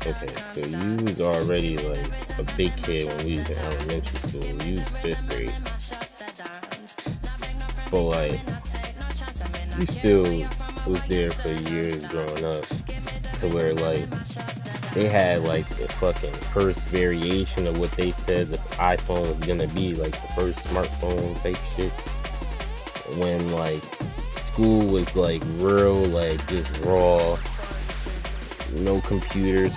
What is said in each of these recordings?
Okay, so you was already like a big kid when we was in elementary school. You was fifth grade, but like you still was there for years growing up, to where like they had like the fucking first variation of what they said the iPhone was gonna be, like the first smartphone type shit. When like school was like real, like just raw, no computers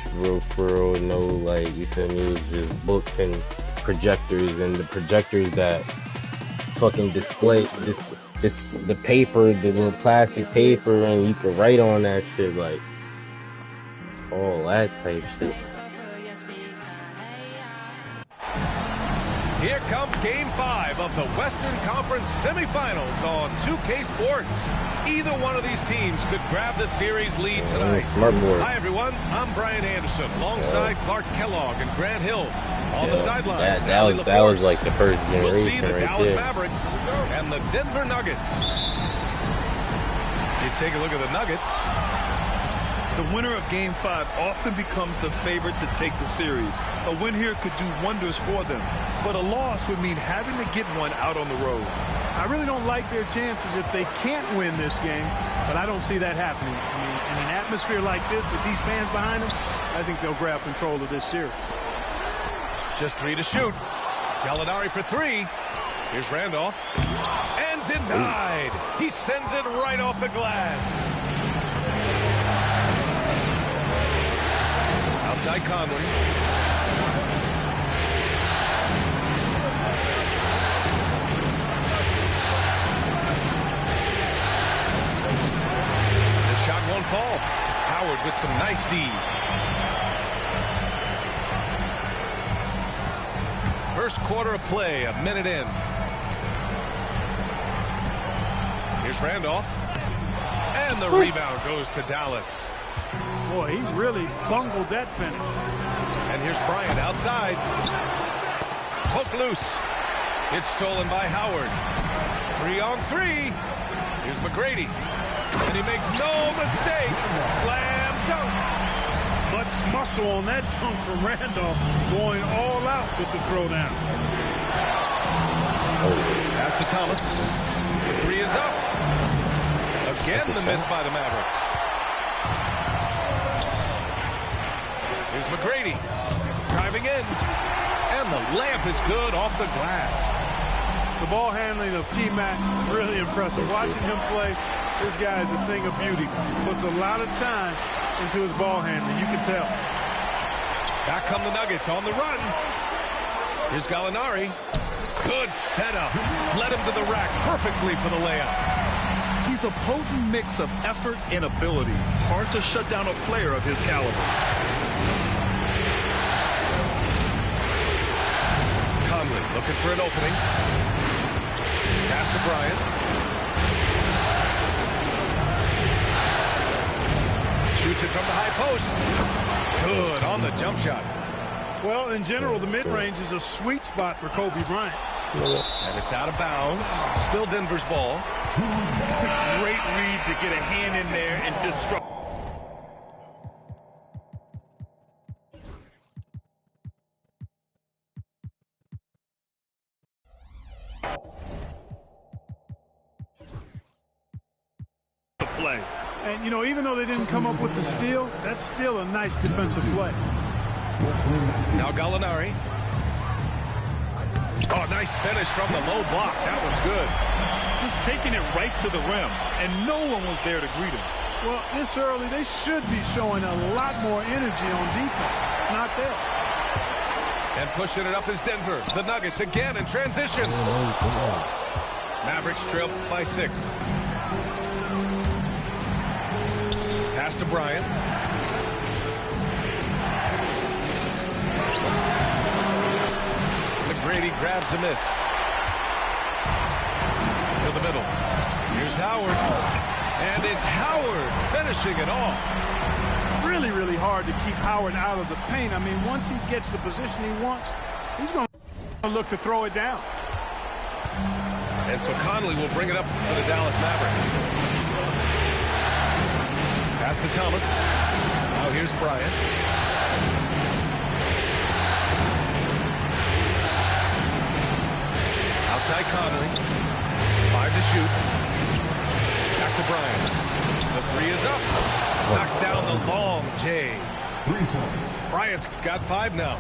for real, no like, you feel me, it was just books and projectors, and the projectors that fucking display this the paper, the little plastic paper, and you could write on that shit, like all that type shit. Here comes Game 5 of the Western Conference Semifinals on 2K Sports. Either one of these teams could grab the series lead tonight. Hi, everyone. I'm Brian Anderson, alongside Clark Kellogg and Grant Hill. On the sidelines, that was like the first generation. We'll see the right Dallas there. Mavericks and the Denver Nuggets. You take a look at the Nuggets. The winner of Game 5 often becomes the favorite to take the series. A win here could do wonders for them, but a loss would mean having to get one out on the road. I really don't like their chances if they can't win this game, but I don't see that happening. I mean, in an atmosphere like this with these fans behind them, I think they'll grab control of this series. Just 3 to shoot. Gallinari for 3. Here's Randolph. And denied. He sends it right off the glass. Outside Conley. The shot won't fall. Howard with some nice D. First quarter of play, a minute in. Here's Randolph. And the rebound goes to Dallas. Boy, he really bungled that finish. And here's Bryant outside. Hook loose. It's stolen by Howard. 3-on-3. Here's McGrady. And he makes no mistake. Slam dunk. Much muscle on that dunk from Randolph, going all out with the throwdown. Pass to Thomas. The 3 is up. Again, the miss by the Mavericks. Here's McGrady, driving in, and the layup is good off the glass. The ball handling of T-Mac, really impressive. Watching him play, this guy is a thing of beauty. Puts a lot of time into his ball handling, you can tell. Back come the Nuggets on the run. Here's Gallinari. Good setup. Led him to the rack perfectly for the layup. He's a potent mix of effort and ability. Hard to shut down a player of his caliber. Conley looking for an opening. Pass to Bryant. Shoots it from the high post. Good on the jump shot. Well, in general, the mid-range is a sweet spot for Kobe Bryant. And it's out of bounds. Still Denver's ball. Great read to get a hand in there and disrupt. Play. And, you know, even though they didn't come up with the steal, that's still a nice defensive play. Now Gallinari. Oh, nice finish from the low block. That one's good. Just taking it right to the rim, and no one was there to greet him. Well, this early, they should be showing a lot more energy on defense. It's not there. And pushing it up is Denver. The Nuggets again in transition. Mavericks trail by 6. Pass to Bryant. McGrady grabs a miss. To the middle. Here's Howard. And it's Howard finishing it off. Really, really hard to keep Howard out of the paint. I mean, once he gets the position he wants, he's going to look to throw it down. And so Conley will bring it up for the Dallas Mavericks. Pass to Thomas. Now here's Bryant. Conley. 5 to shoot. Back to Bryant. The 3 is up. Knocks down the long J. 3 points. Bryant's got 5 now.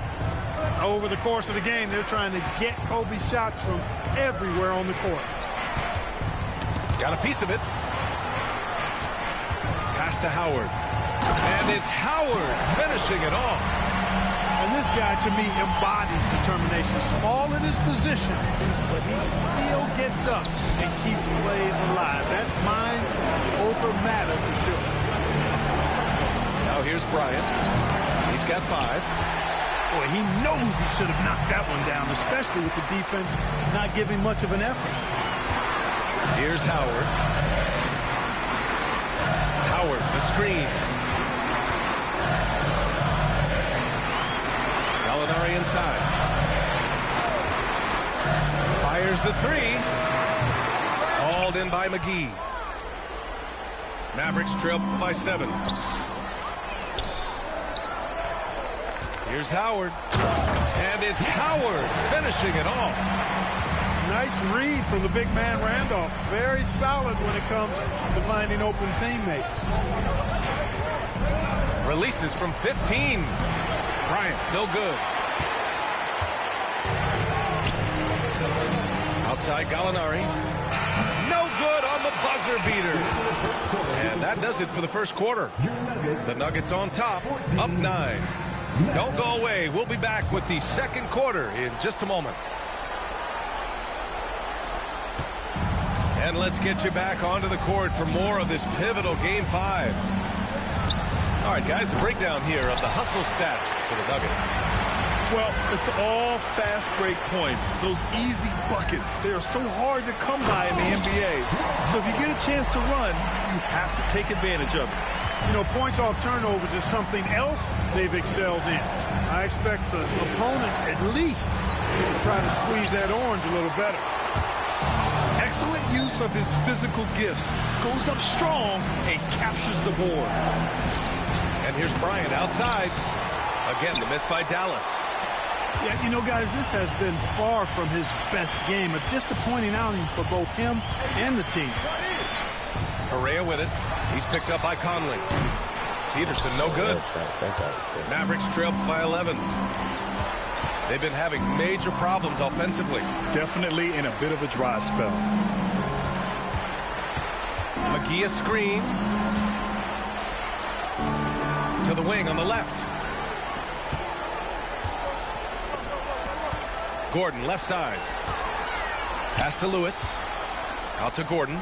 Over the course of the game, they're trying to get Kobe shots from everywhere on the court. Got a piece of it. Pass to Howard. And it's Howard finishing it off. And this guy, to me, embodies determination. Small in his position, but he still gets up and keeps plays alive. That's mind over matter for sure. Now here's Bryant. He's got 5. Boy, he knows he should have knocked that one down, especially with the defense not giving much of an effort. Here's Howard. Howard, the screen. Gallinari inside. Fires the 3. Hauled in by McGee. Mavericks trail by 7. Here's Howard. And it's Howard finishing it off. Nice read from the big man Randolph. Very solid when it comes to finding open teammates. Releases from 15. Bryant, no good. Outside Gallinari. No good on the buzzer beater. And that does it for the first quarter. The Nuggets on top, up 9. Don't go away. We'll be back with the second quarter in just a moment. And let's get you back onto the court for more of this pivotal Game 5. All right, guys, a breakdown here of the hustle stats for the Nuggets. Well, it's all fast break points. Those easy buckets, they are so hard to come by in the NBA. So if you get a chance to run, you have to take advantage of it. You know, points off turnovers is something else they've excelled in. I expect the opponent at least to try to squeeze that orange a little better. Excellent use of his physical gifts. Goes up strong and captures the board. And here's Bryant outside. Again, the miss by Dallas. Yeah, you know, guys, this has been far from his best game. A disappointing outing for both him and the team. Correa with it. He's picked up by Conley. Peterson, no good. Mavericks trail by 11. They've been having major problems offensively. Definitely in a bit of a dry spell. McGee a screen. To the wing on the left. Gordon, left side. Pass to Lewis. Out to Gordon.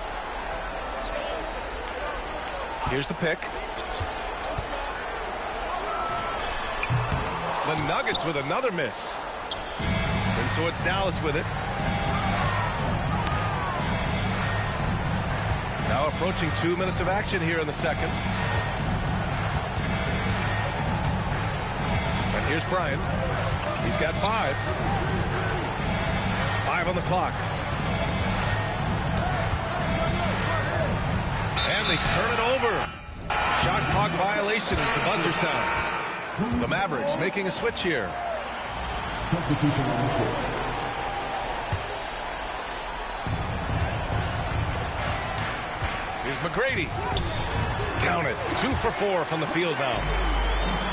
Here's the pick. The Nuggets with another miss. And so it's Dallas with it. Now approaching 2 minutes of action here in the second. And here's Bryant. He's got 5. 5 on the clock. And they turn it over. Shot clock violation as the buzzer sounds. The Mavericks making a switch here. Substitution on the court. Here's McGrady. Count it. 2 for 4 from the field now.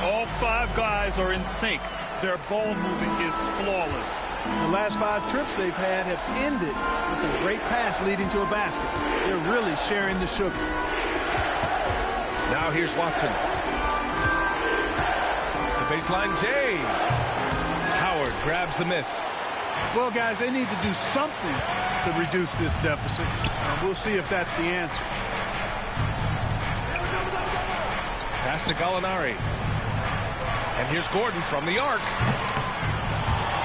All 5 guys are in sync. Their ball moving is flawless. The last 5 trips they've had have ended with a great pass leading to a basket. They're really sharing the sugar. Now here's Watson. The baseline J. Howard grabs the miss. Well, guys, they need to do something to reduce this deficit. We'll see if that's the answer. Pass to Gallinari. And here's Gordon from the arc.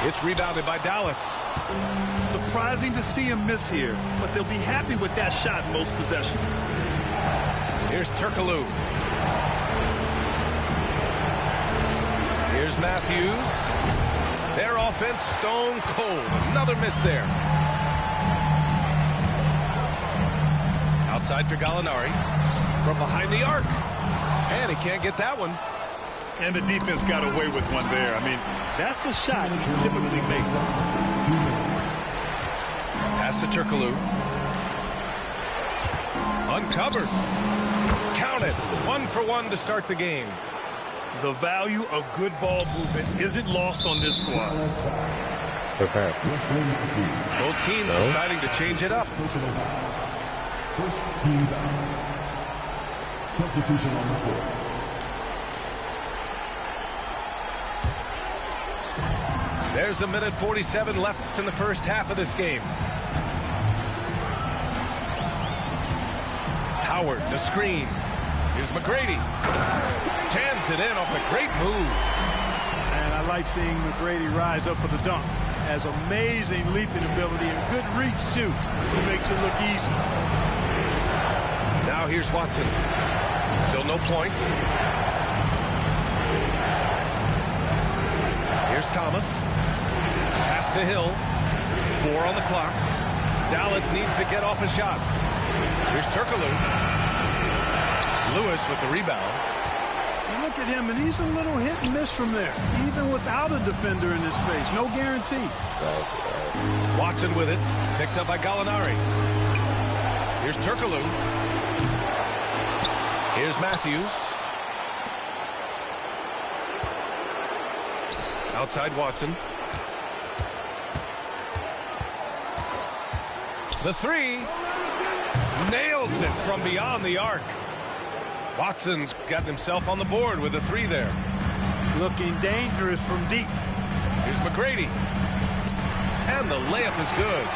It's rebounded by Dallas. Surprising to see him miss here, but they'll be happy with that shot in most possessions. Here's Turkoglu. Here's Matthews. Their offense stone cold. Another miss there. Outside to Gallinari. From behind the arc. And he can't get that one. And the defense got away with one there. I mean, that's the shot he typically makes. Pass Pass to Turkoglu. Uncovered. Counted. 1 for 1 to start the game. The value of good ball movement isn't lost on this squad. Okay. Both teams deciding to change it up. First team foul. Substitution on the court. There's 1:47 left in the first half of this game. Howard, the screen. Here's McGrady. Jams it in off a great move. And I like seeing McGrady rise up for the dunk. Has amazing leaping ability and good reach, too. He makes it look easy. Now here's Watson. Still no points. Here's Thomas. Pass to Hill. 4 on the clock. Dallas needs to get off a shot. Here's Turkoglu. Lewis with the rebound. Look at him, and he's a little hit and miss from there, even without a defender in his face. No guarantee. Watson with it. Picked up by Gallinari. Here's Turkoglu. Here's Matthews. Outside Watson. The three. Nails it from beyond the arc. Watson's got himself on the board with a 3 there. Looking dangerous from deep. Here's McGrady. And the layup is good.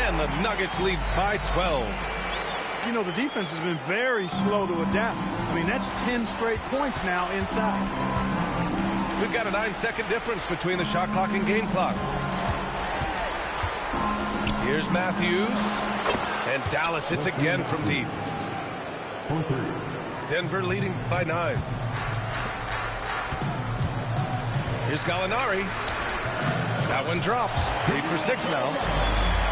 And the Nuggets lead by 12. You know, the defense has been very slow to adapt. I mean, that's 10 straight points now inside. We've got a 9-second difference between the shot clock and game clock. Here's Matthews. And Dallas hits again from deep. Denver leading by 9. Here's Gallinari. That one drops. 8 for 6 now.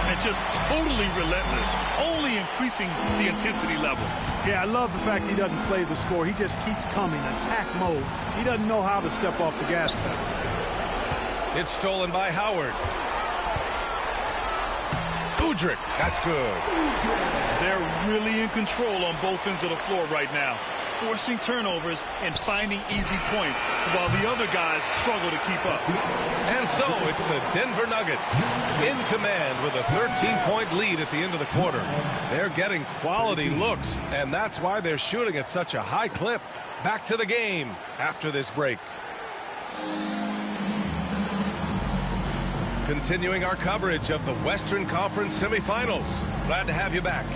And just totally relentless, only increasing the intensity level. Yeah, I love the fact he doesn't play the score. He just keeps coming, attack mode. He doesn't know how to step off the gas pedal. It's stolen by Howard. Udrih, that's good. They're really in control on both ends of the floor right now, forcing turnovers and finding easy points while the other guys struggle to keep up. And so it's the Denver Nuggets in command with a 13-point lead at the end of the quarter. They're getting quality looks, and that's why they're shooting at such a high clip. Back to the game after this break. Continuing our coverage of the Western Conference semifinals. Glad to have you back.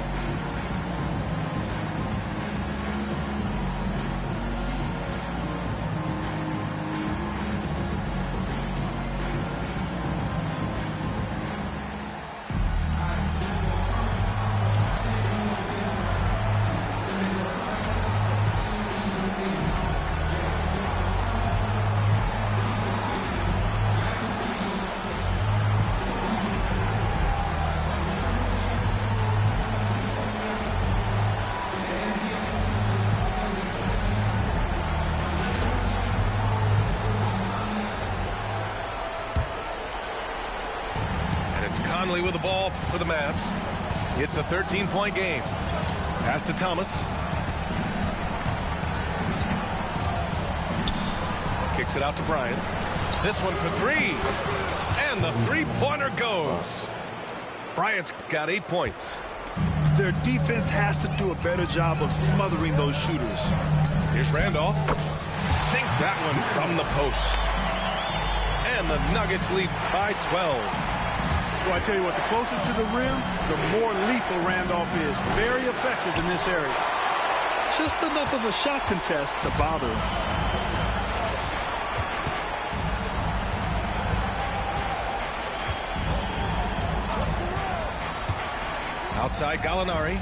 Conley with the ball for the Mavs. It's a 13-point game. Pass to Thomas. Kicks it out to Bryant. This one for 3. And the three-pointer goes. Bryant's got 8 points. Their defense has to do a better job of smothering those shooters. Here's Randolph. Sinks that one from the post. And the Nuggets lead by 12. Well, I tell you what, the closer to the rim, the more lethal Randolph is. Very effective in this area. Just enough of a shot contest to bother him. Outside Gallinari.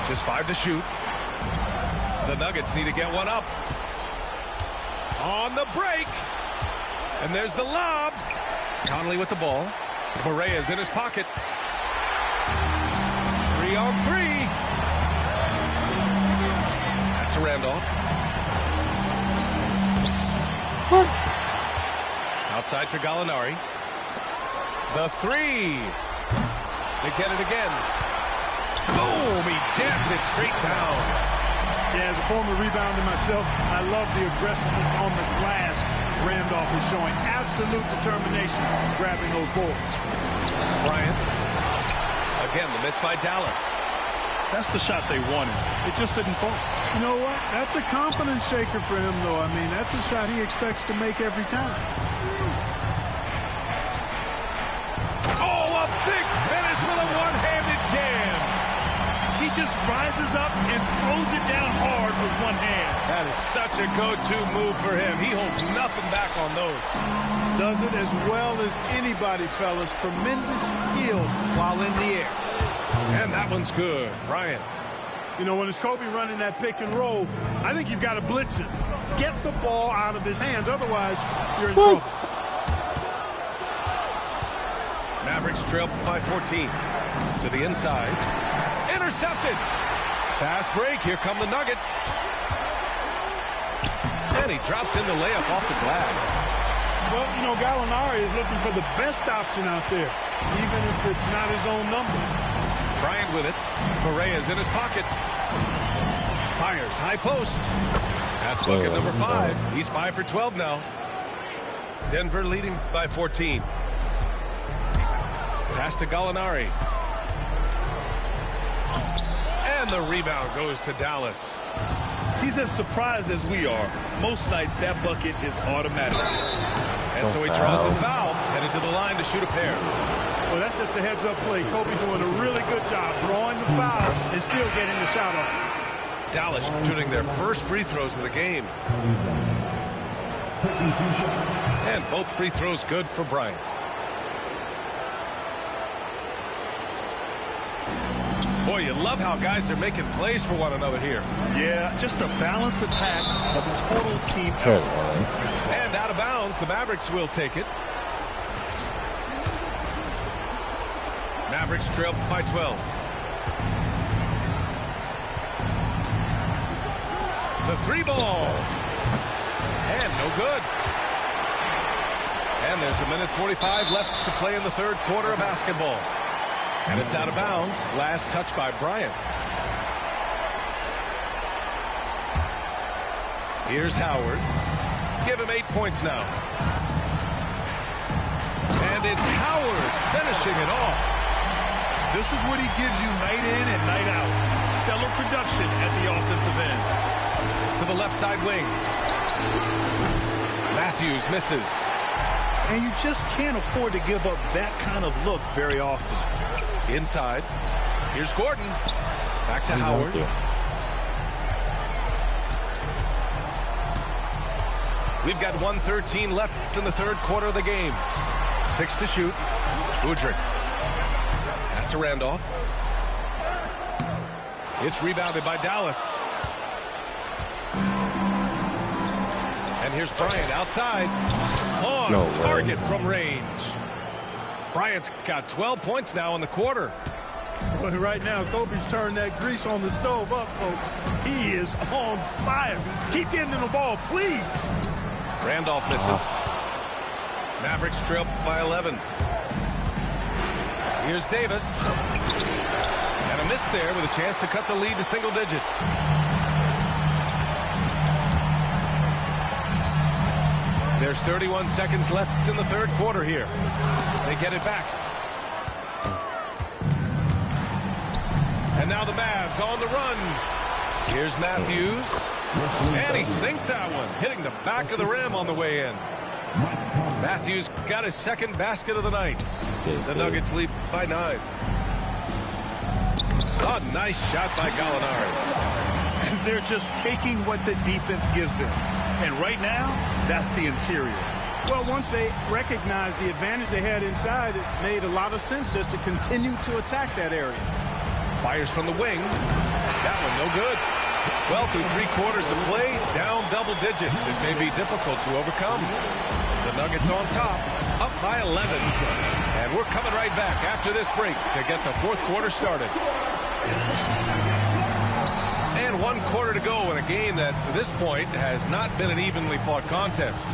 Just 5 to shoot. The Nuggets need to get one up. On the break. And there's the lob. Conley with the ball. Correa's in his pocket. 3-on-3. Pass to Randolph. Outside to Gallinari. The three. They get it again. Boom! He jams it straight down. Yeah, as a former rebounder myself, I love the aggressiveness on the glass. Randolph is showing absolute determination grabbing those boards. Bryant. Again, the miss by Dallas. That's the shot they wanted. It just didn't fall. You know what? That's a confidence shaker for him, though. I mean, that's a shot he expects to make every time. Oh, a big finish with a one-handed jam. He just rises up and throws it down hard with one hand. That is such a go-to move for him. He holds nothing back on those. Does it as well as anybody, fellas. Tremendous skill while in the air. And that one's good. Bryant. You know, when it's Kobe running that pick and roll, I think you've got to blitz it. Get the ball out of his hands. Otherwise, you're in trouble. Mavericks trail by 14. To the inside. Intercepted. Fast break. Here come the Nuggets. And he drops in the layup off the glass. Well, you know, Gallinari is looking for the best option out there, even if it's not his own number. Bryant with it. Correa's in his pocket. Fires high post. That's bucket number 5. He's 5 for 12 now. Denver leading by 14. Pass to Gallinari. And the rebound goes to Dallas. He's as surprised as we are. Most nights that bucket is automatic. And so he draws the foul, headed to the line to shoot a pair. Well, that's just a heads-up play. Kobe doing a really good job drawing the foul and still getting the shot off. Dallas shooting their first free throws of the game. And both free throws good for Bryant. Boy, you love how guys are making plays for one another here. Yeah, just a balanced attack, a total team effort. And out of bounds, the Mavericks will take it. Mavericks trail by 12. The three ball. And no good. And there's a minute 45 left to play in the third quarter of basketball. And it's out of bounds. Last touch by Bryant. Here's Howard. Give him 8 points now. And it's Howard finishing it off. This is what he gives you night in and night out. Stellar production at the offensive end. To the left side wing. Matthews misses. And you just can't afford to give up that kind of look very often. Inside. Here's Gordon. Back to Howard. We've got 1:13 left in the third quarter of the game. 6 to shoot. Udrih. Pass to Randolph. It's rebounded by Dallas. And here's Bryant outside. On target from range. Bryant's got 12 points now in the quarter. Well, right now, Kobe's turned that grease on the stove up, folks. He is on fire. Keep getting him the ball, please. Randolph misses. Mavericks trail by 11. Here's Davis. And a miss there with a chance to cut the lead to single digits. There's 31 seconds left in the third quarter here. They get it back. And now the Mavs on the run. Here's Matthews. And he sinks that one, hitting the back of the rim on the way in. Matthews got his second basket of the night. The Nuggets lead by 9. Oh, nice shot by Gallinari. They're just taking what the defense gives them. And right now, that's the interior. Well, once they recognized the advantage they had inside, it made a lot of sense just to continue to attack that area. Fires from the wing. That one no good. Well, through 3 quarters of play, down double digits. It may be difficult to overcome. The Nuggets on top, up by 11. And we're coming right back after this break to get the fourth quarter started. And 1 quarter to go in a game that, to this point, has not been an evenly fought contest.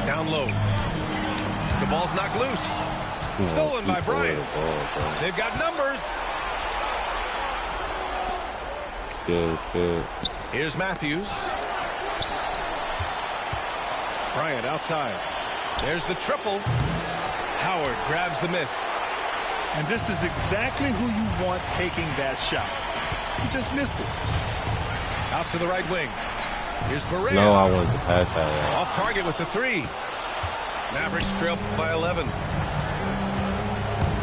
Down low. The ball's knocked loose. Stolen by Bryant. They've got numbers. It's good, it's good. Here's Matthews. Bryant outside. There's the triple. Howard grabs the miss. And this is exactly who you want taking that shot. He just missed it. Out to the right wing. Here's Barrea. No, I wanted to pass that. Off target with the 3. Mavericks trail by 11.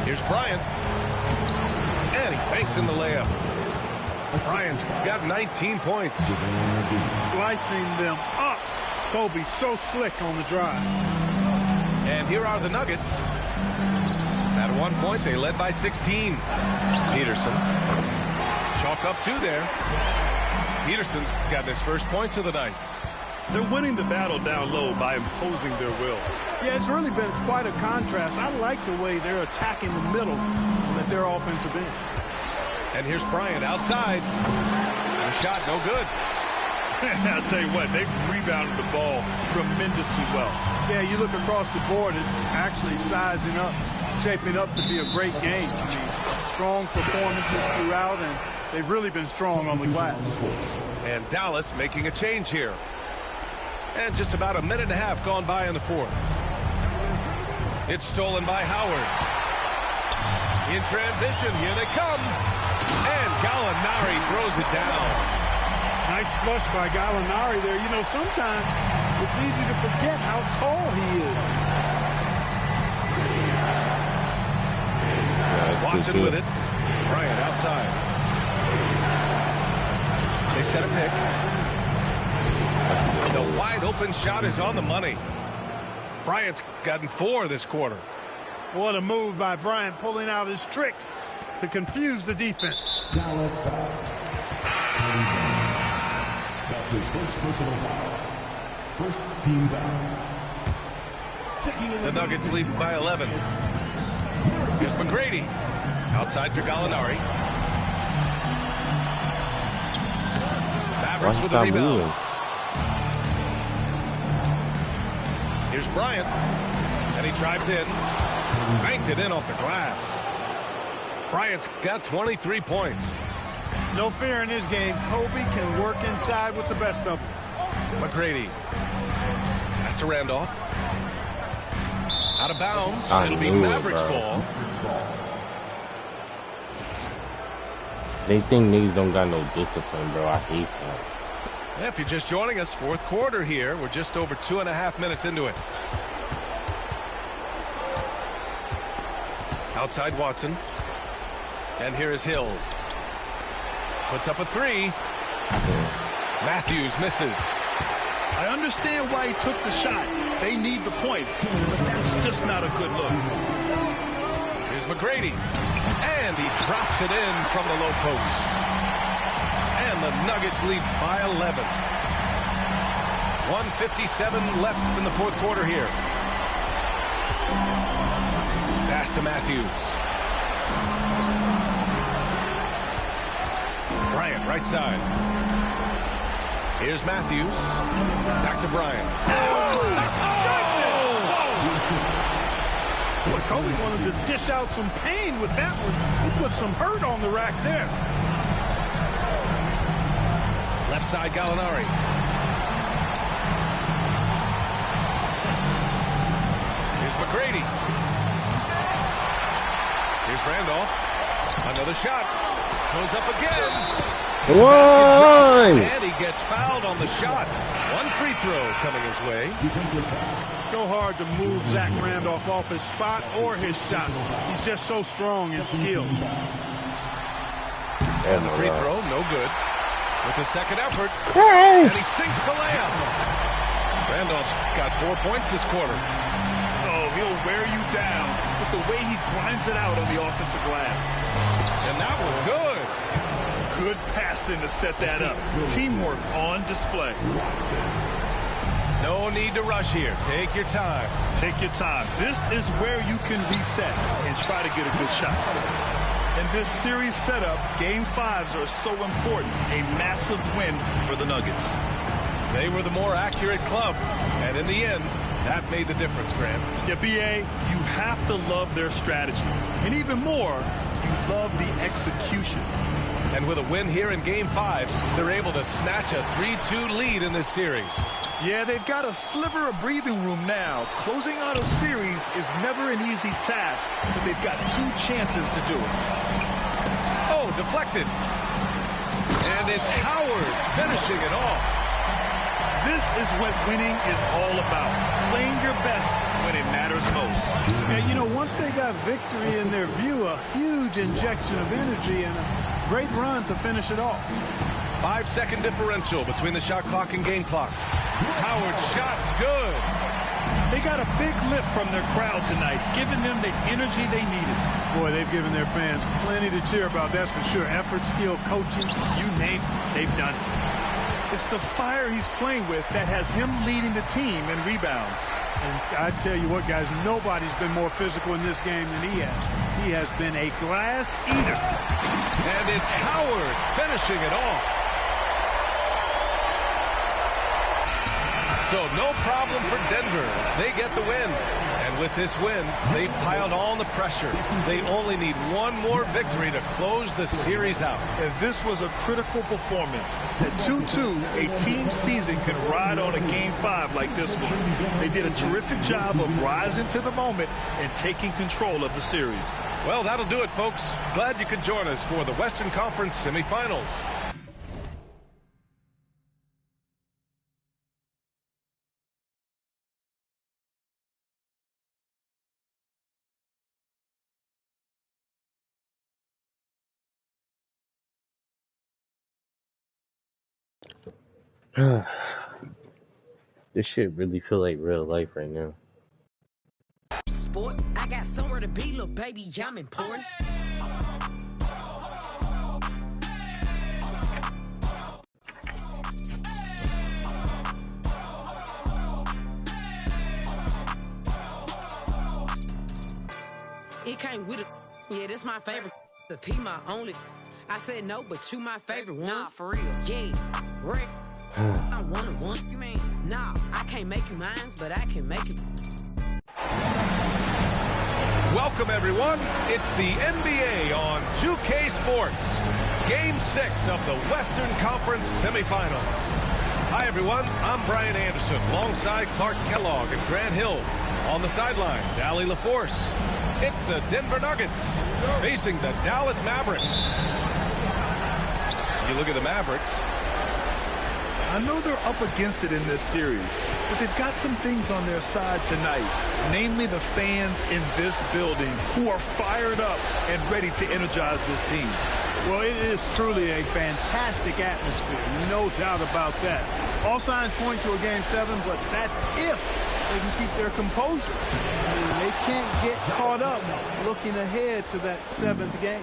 Here's Bryant. And he banks in the layup. Bryant's got 19 points. Slicing them up. Kobe so slick on the drive. And here are the Nuggets. At one point, they led by 16. Peterson. Chalk up 2 there. Peterson's got his first points of the night. They're winning the battle down low by imposing their will. Yeah, it's really been quite a contrast. I like the way they're attacking the middle at their offensive end. And here's Bryant outside. The shot no good. I'll tell you what, they've rebounded the ball tremendously well. Yeah, you look across the board, it's actually sizing up, shaping up to be a great game. I mean, strong performances throughout, and they've really been strong on the glass. And Dallas making a change here. And just about a minute and a half gone by in the 4th. It's stolen by Howard. In transition, here they come. And Gallinari throws it down. Nice flush by Gallinari there. You know, sometimes it's easy to forget how tall he is. Watson with it. Bryant outside. They set a pick. The wide open shot is on the money. Bryant's gotten 4 this quarter. What a move by Bryant, pulling out his tricks to confuse the defense. Dallas foul. That's his first personal foul. First team foul. The Nuggets lead by 11. Here's McGrady. Outside for Gallinari. Mavericks with the rebound. Here's Bryant. And he drives in. Banked it in off the glass. Bryant's got 23 points. No fear in his game. Kobe can work inside with the best of them. McGrady. Pass to Randolph. Out of bounds. It'll be Mavericks ball. They think niggas don't got no discipline, bro. I hate that. Yeah, if you're just joining us, 4th quarter here. We're just over 2.5 minutes into it. Outside Watson. And here is Hill. Puts up a 3. Matthews misses. I understand why he took the shot. They need the points, but that's just not a good look. Here's McGrady. And he drops it in from the low post. And the Nuggets lead by 11. 1:57 left in the 4th quarter here. Pass to Matthews. Bryant, right side. Here's Matthews. Back to Bryant. Boy, Kobe wanted to dish out some pain with that one. He put some hurt on the rack there. Left side, Gallinari. Here's McGrady. Here's Randolph. Another shot. Goes up again. One! And he gets fouled on the shot. One free throw coming his way. So hard to move Zach Randolph off his spot or his shot. He's just so strong and skilled. And the free throw, no good. With the second effort, and he sinks the layup. Randolph's got 4 points this quarter. Oh, he'll wear you down with the way he grinds it out on the offensive glass. And that was good. Good passing to set that up. Teamwork on display. No need to rush here. Take your time. Take your time. This is where you can reset and try to get a good shot. In this series setup, Game 5s are so important. A massive win for the Nuggets. They were the more accurate club. And in the end, That made the difference, Grant. Yeah, B.A., you have to love their strategy. And even more, you love the execution. And with a win here in Game 5, they're able to snatch a 3-2 lead in this series. Yeah, they've got a sliver of breathing room now. Closing out a series is never an easy task, but they've got 2 chances to do it. Oh, deflected. And it's Howard finishing it off. This is what winning is all about. Playing your best when it matters most. And, you know, once they got victory in their view, a huge injection of energy and a great run to finish it off. 5-second differential between the shot clock and game clock. Howard's shot's good. They got a big lift from their crowd tonight, giving them the energy they needed. Boy, they've given their fans plenty to cheer about, that's for sure. Effort, skill, coaching, you name it, they've done it. It's the fire he's playing with that has him leading the team in rebounds. And I tell you what, guys, nobody's been more physical in this game than he has. He has been a glass eater. And it's Howard finishing it off. So no problem for Denver as they get the win. And with this win, they've piled on the pressure. They only need one more victory to close the series out. And this was a critical performance. At 2-2, a team season can ride on a Game 5 like this one. They did a terrific job of rising to the moment and taking control of the series. Well, that'll do it, folks. Glad you could join us for the Western Conference semifinals. This shit really feel like real life right now. Sport, I got somewhere to be, little baby, I'm important. It came with it. Yeah, that's my favorite. The P my only. I said no, but you my favorite one. Nah, for real. Yeah, Rick. I want you mean? Nah, I can't make you mine, but I can make you. Welcome, everyone. It's the NBA on 2K Sports. Game 6 of the Western Conference semifinals. Hi, everyone. I'm Brian Anderson, alongside Clark Kellogg and Grant Hill. On the sidelines, Allie LaForce. It's the Denver Nuggets facing the Dallas Mavericks. If you look at the Mavericks, I know they're up against it in this series, but they've got some things on their side tonight, namely the fans in this building who are fired up and ready to energize this team. Well, it is truly a fantastic atmosphere, no doubt about that. All signs point to a Game 7, but that's if they can keep their composure. I mean, they can't get caught up looking ahead to that 7th game.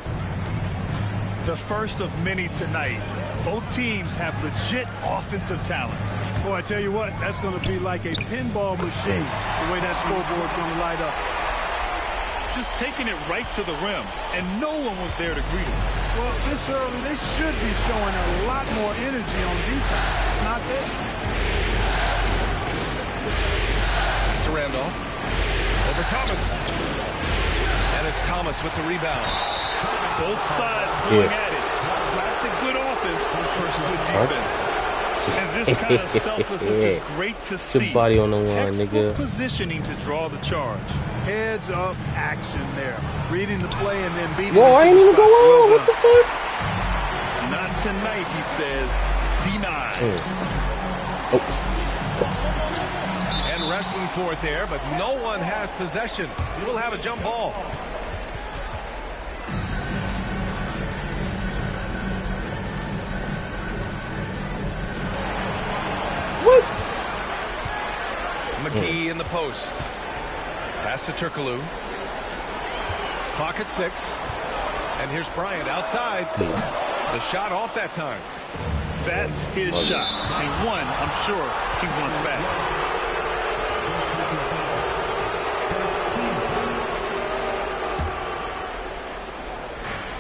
The first of many tonight. Both teams have legit offensive talent. Boy, I tell you what, that's going to be like a pinball machine, the way that scoreboard's going to light up. Just taking it right to the rim, and no one was there to greet him. Well, this early, they should be showing a lot more energy on defense. It's not there. to Randolph. Over Thomas. And it's Thomas with the rebound. Both sides going at it. Classic good offense versus good defense. And this kind of selflessness is great to see. Your body on the line, Textbook nigga. Positioning to draw the charge. Heads up action there. Reading the play and then beating Whoa, it I to ain't the even spot. go Well on. What done. the fuck? Not tonight, he says. Denied. And wrestling for it there, but no one has possession. We'll have a jump ball. What? McGee in the post. Pass to Turkoglu. Clock at 6. And here's Bryant outside. The shot off that time. That's his shot. And one, I'm sure, he wants back.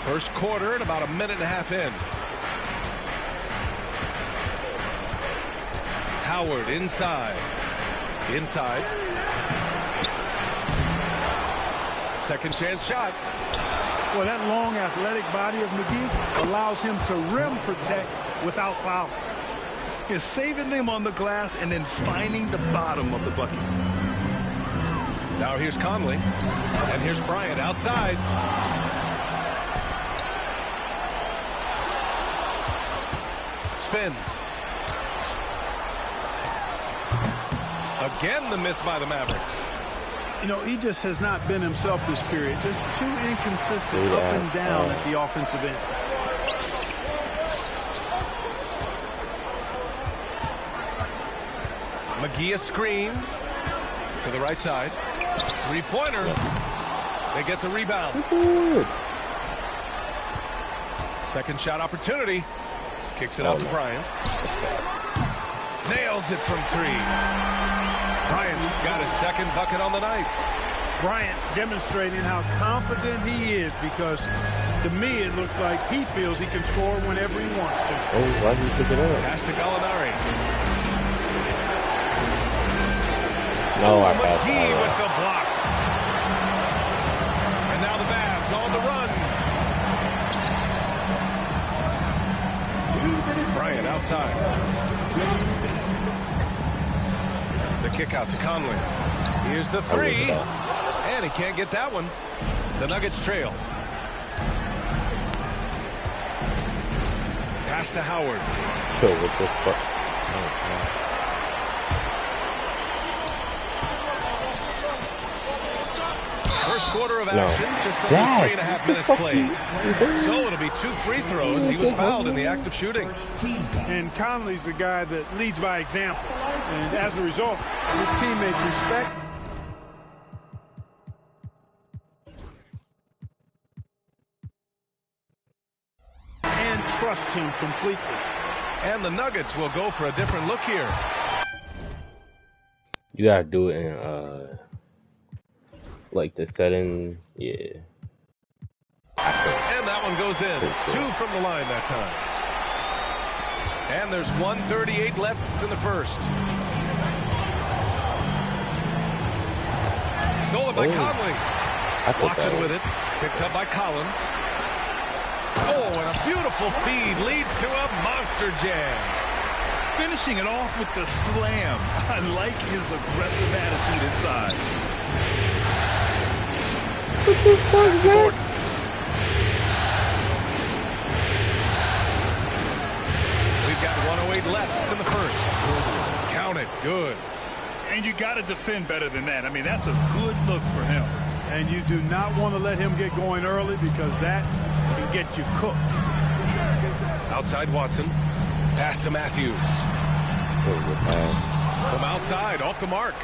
First quarter and about a minute and a half in. Howard inside. Inside. Second chance shot. Well, that long athletic body of McGee allows him to rim protect without fouling. He's saving them on the glass and then finding the bottom of the bucket. Now here's Conley. And here's Bryant outside. Spins. Again, the miss by the Mavericks. You know, he just has not been himself this period. Just too inconsistent up and down at the offensive end. McGee a screen to the right side. Three-pointer. They get the rebound. Second shot opportunity. Kicks it out to Bryant. Nails it from three. Bryant's got his second bucket on the night. Bryant demonstrating how confident he is, because to me it looks like he feels he can score whenever he wants to. Oh, why did he pick it up? Pass to Gallinari. No, I passed McGee it. with the block. And now the Mavs on the run. Bryant outside. The kick out to Conley. Here's the three. And he can't get that one. The Nuggets trail. Pass to Howard. Yo, what the fuck? First quarter of action, just under 3.5 minutes played. So it'll be 2 free throws. He was fouled in the act of shooting. And Conley's a guy that leads by example. And as a result, his teammates respect and trust him completely. And the Nuggets will go for a different look here. You gotta do it in like the setting, yeah. And that one goes in. 2 from the line that time. And there's 1:38 left in the first. Stolen by Conley. Watson with it. Picked up by Collins. Oh, and a beautiful feed leads to a monster jam. Finishing it off with the slam. I like his aggressive attitude inside. What the fuck is that? We've got 1:08 left in the first. Count it. Good. And you got to defend better than that. I mean, that's a good look for him. And you do not want to let him get going early, because that can get you cooked. Outside Watson. Pass to Matthews. From outside, off the mark.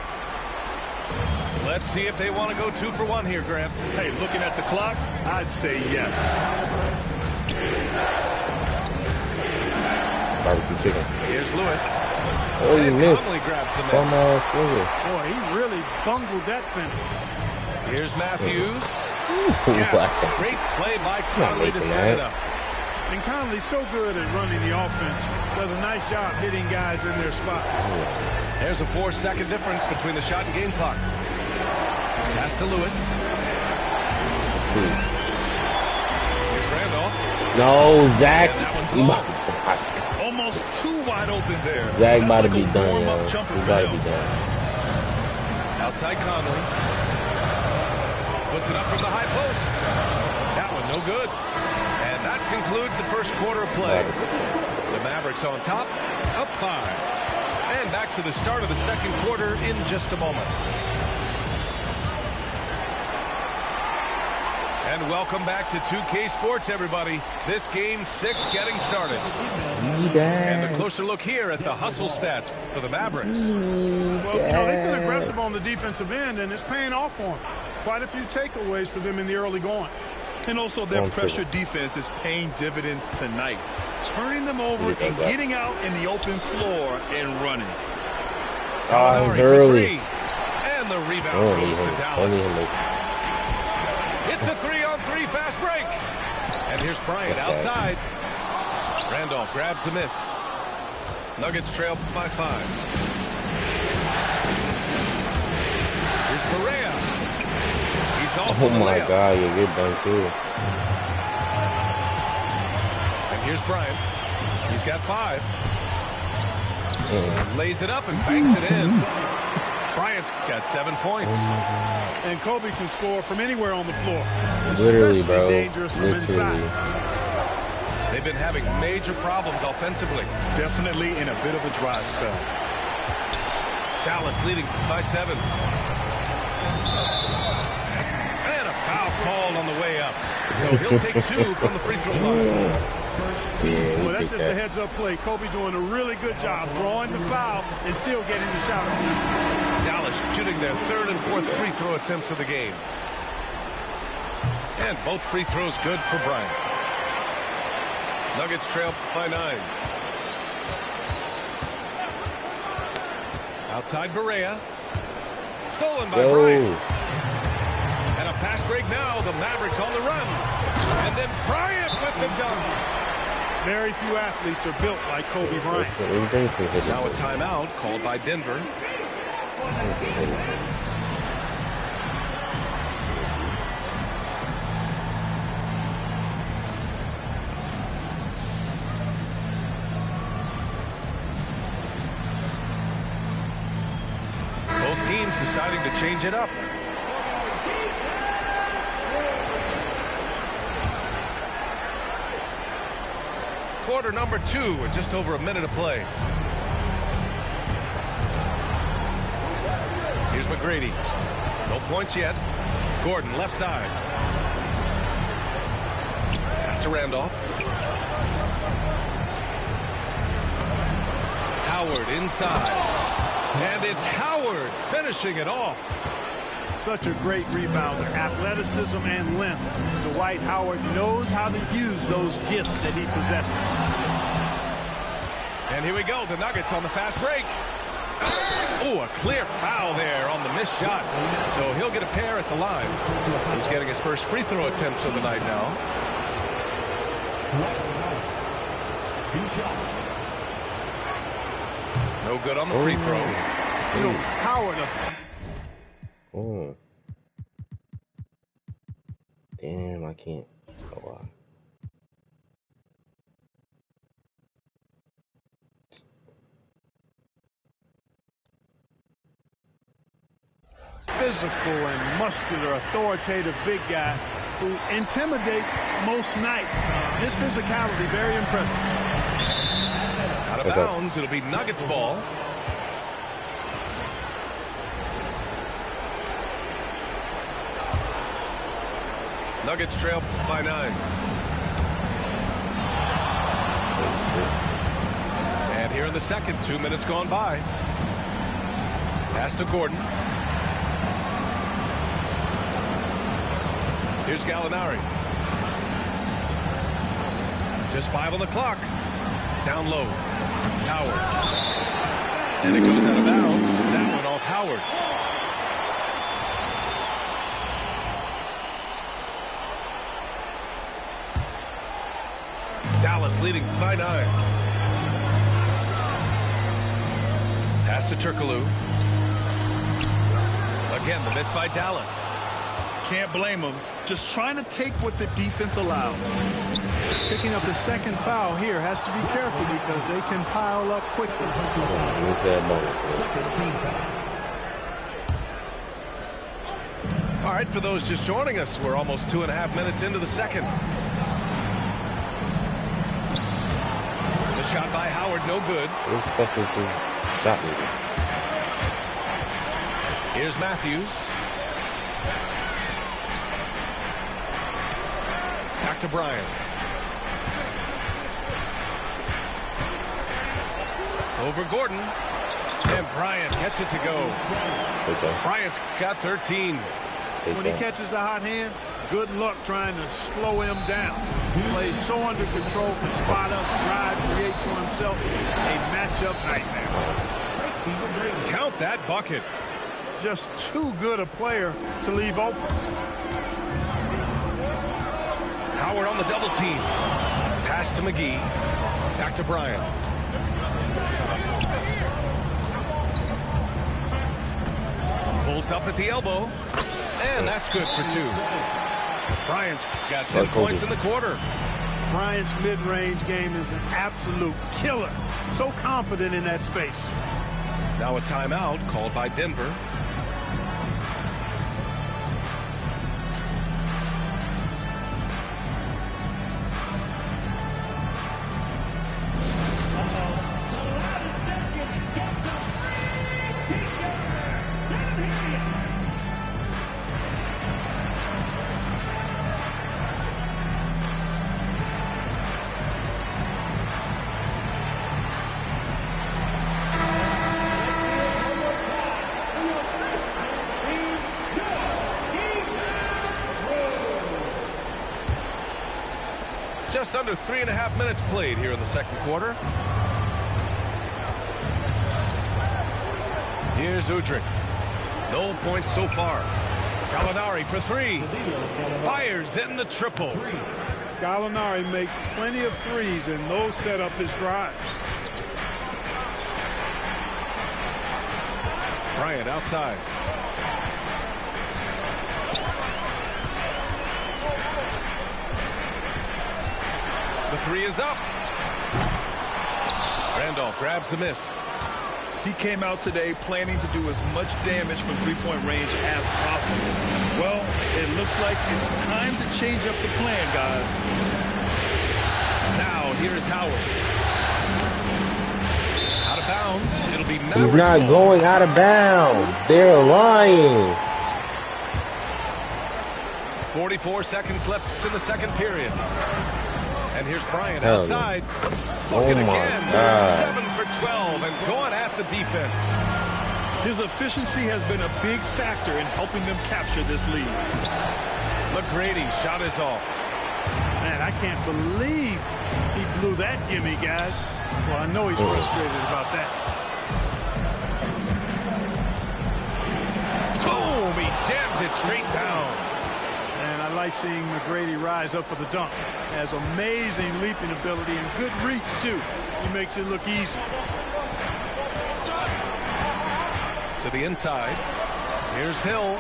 Let's see if they want to go 2 for 1 here, Grant. Hey, looking at the clock, I'd say yes. Barbecue chicken. Here's Lewis. Oh, you missed. Conley grabs the miss. Boy, he really bungled that finish. Here's Matthews. Yes, great play by Conley to set it up. And Conley's so good at running the offense. Does a nice job hitting guys in their spots. There's a 4-second difference between the shot and game clock. Pass to Lewis. Here's Randolph. No, Zach. And that one's long. Almost too wide open there. Zach about to like be a done, warm-up yo. jumper He's for about to him. be done. Outside Conley. Puts it up from the high post. That one no good. And that concludes the first quarter of play. The Mavericks on top, up 5. And back to the start of the second quarter in just a moment. And welcome back to 2K Sports, everybody. This game 6 getting started. And a closer look here at the hustle stats for the Mavericks. Well, you know, they've been aggressive on the defensive end, and it's paying off for them. Quite a few takeaways for them in the early going. And also their pressure defense is paying dividends tonight. Turning them over and getting out in the open floor and running. It's early. And the rebound goes to Dallas. It's a 3-on-3 fast break. And here's Bryant outside. Randolph grabs the miss. Nuggets trail by 5. off. Oh my God, you get done too. And here's Bryant. He's got 5. Lays it up and banks it in. Bryant's got 7 points. And Kobe can score from anywhere on the floor. Literally, especially bro. dangerous from inside. They've been having major problems offensively. Definitely in a bit of a dry spell. Dallas leading by 7. And a foul called on the way up. So he'll take 2 from the free throw line. Yeah, Well, that's just a heads-up play. Kobe doing a really good job drawing the foul and still getting the shot on. Dallas shooting their 3rd and 4th free throw attempts of the game. And both free throws good for Bryant. Nuggets trail by 9. Outside Barea. Stolen by Bryant. And a fast break now. The Mavericks on the run. And then Bryant with the dunk. Very few athletes are built like Kobe Bryant. Now a timeout called by Denver. Both teams deciding to change it up. Quarter number 2 with just over a minute to play. Here's McGrady. No points yet. Gordon left side. Pass to Randolph. Howard inside. And it's Howard finishing it off. Such a great rebounder. Athleticism and length. Dwight Howard knows how to use those gifts that he possesses. And here we go. The Nuggets on the fast break. Oh, a clear foul there on the missed shot. So he'll get a pair at the line. He's getting his first free throw attempts of the night now. No good on the free throw. You know, Howard. Oh. Damn, I can't. Oh, wow. Physical and muscular, authoritative big guy who intimidates most nights. His physicality, very impressive. Out of bounds, it'll be Nuggets ball. Nuggets trail by 9. And here in the second, 2 minutes gone by. Pass to Gordon. Here's Gallinari. Just 5 on the clock. Down low. Howard. And it goes out of bounds. That one off Howard. Dallas leading by 9. Pass to Turkoglu. Again, the miss by Dallas. Can't blame him. Just trying to take what the defense allows. Picking up his second foul here has to be careful because they can pile up quickly. All right, for those just joining us, we're almost 2.5 minutes into the second. The shot by Howard, no good. Here's Matthews. Back to Bryant. Over Gordon. And Bryant gets it to go. Bryant's got 13. When he catches the hot hand, good luck trying to slow him down. He plays so under control, can spot up, drive, create for himself. A matchup nightmare. Count that bucket. Just too good a player to leave open. Howard on the double team. Pass to McGee. Back to Bryant. Pulls up at the elbow. And that's good for 2. Bryant's got 10 points in the quarter. Bryant's mid-range game is an absolute killer. So confident in that space. Now a timeout called by Denver. Just under 3.5 minutes played here in the second quarter. Here's Udrih. No points so far. Gallinari for 3. Fires in the triple. Gallinari makes plenty of threes, and those set up his drives. Bryant outside. The 3 is up. Randolph grabs the miss. He came out today planning to do as much damage from three-point range as possible. Well, it looks like it's time to change up the plan, guys. Now, here's Howard. Out of bounds. It'll be Mavericks. He's not going out of bounds. They're lying. 44 seconds left in the second period. And here's Bryant outside. Looking again. God. 7 for 12 and going at the defense. His efficiency has been a big factor in helping them capture this lead. McGrady shot is off. Man, I can't believe he blew that gimme, guys. Well, I know he's frustrated about that. Boom! He jams it straight down. And I like seeing McGrady rise up for the dunk. Has amazing leaping ability and good reach, too. He makes it look easy. To the inside. Here's Hill.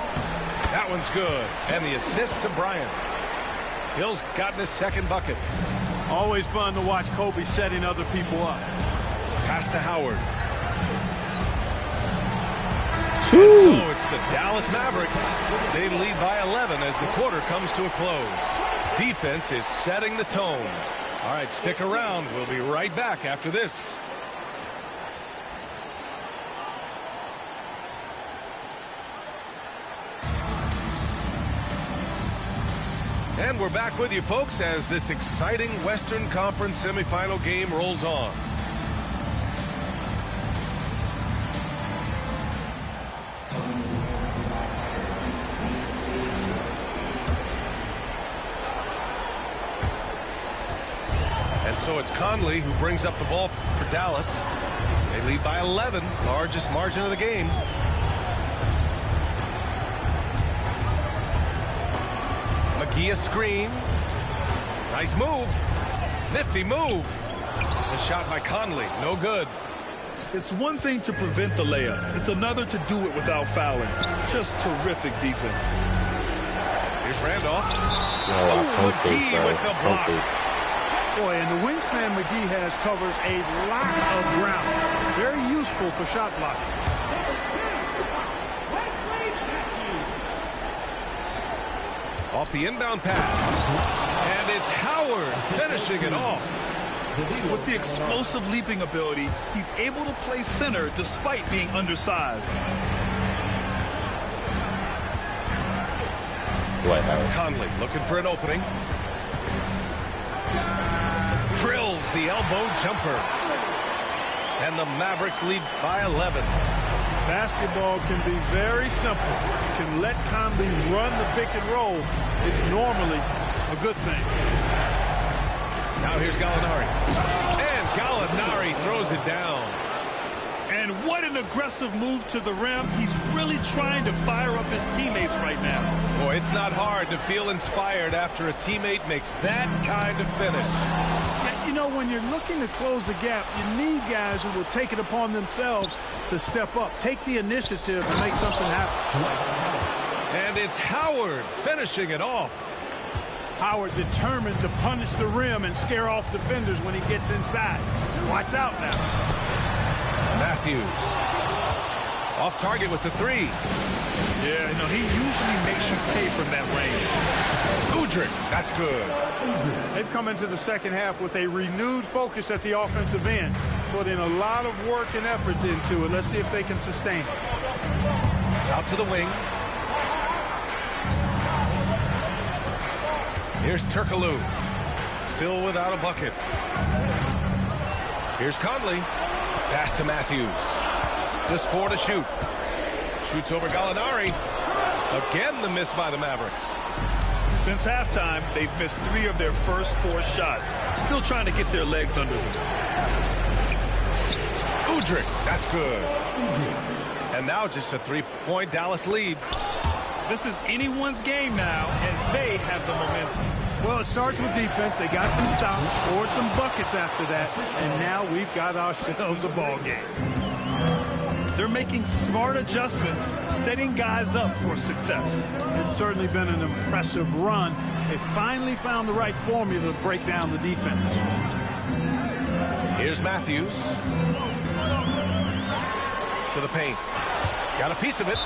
That one's good. And the assist to Bryant. Hill's gotten his second bucket. Always fun to watch Kobe setting other people up. Pass to Howard. And so it's the Dallas Mavericks. They lead by 11 as the quarter comes to a close. Defense is setting the tone. All right, stick around. We'll be right back after this. And we're back with you, folks, as this exciting Western Conference semifinal game rolls on. And so it's Conley who brings up the ball for Dallas. They lead by 11, largest margin of the game. McGee a screen. Nice move. Nifty move. The shot by Conley. No good. It's one thing to prevent the layup. It's another to do it without fouling. Just terrific defense. Here's Randolph. McGee with the block. Boy, and the wingspan McGee has covers a lot of ground. Very useful for shot blocking. Off the inbound pass. And it's Howard finishing it off. With the explosive leaping ability, he's able to play center despite being undersized. Conley looking for an opening. Drills the elbow jumper. And the Mavericks lead by 11. Basketball can be very simple. You can let Conley run the pick and roll. It's normally a good thing. Now here's Gallinari. And Gallinari throws it down. And what an aggressive move to the rim. He's really trying to fire up his teammates right now. Boy, it's not hard to feel inspired after a teammate makes that kind of finish. You know, when you're looking to close the gap, you need guys who will take it upon themselves to step up, take the initiative and make something happen. And it's Howard finishing it off. Howard determined to punish the rim and scare off defenders when he gets inside. Watch out now. Matthews. Off target with the three. Yeah, you know, he usually makes you pay from that range. Udrih, that's good. They've come into the second half with a renewed focus at the offensive end. Put in a lot of work and effort into it. Let's see if they can sustain it. Out to the wing. Here's Turkoglu. Still without a bucket. Here's Conley. Pass to Matthews. Just 4 to shoot. Shoots over Gallinari. Again, the miss by the Mavericks. Since halftime, they've missed 3 of their first 4 shots. Still trying to get their legs under them. Udrih, that's good. And now just a 3-point Dallas lead. This is anyone's game now, and they have the momentum. Well, it starts with defense. They got some stops, scored some buckets after that, and now we've got ourselves a ball game. They're making smart adjustments, setting guys up for success. It's certainly been an impressive run. They finally found the right formula to break down the defense. Here's Matthews. To the paint. Got a piece of it.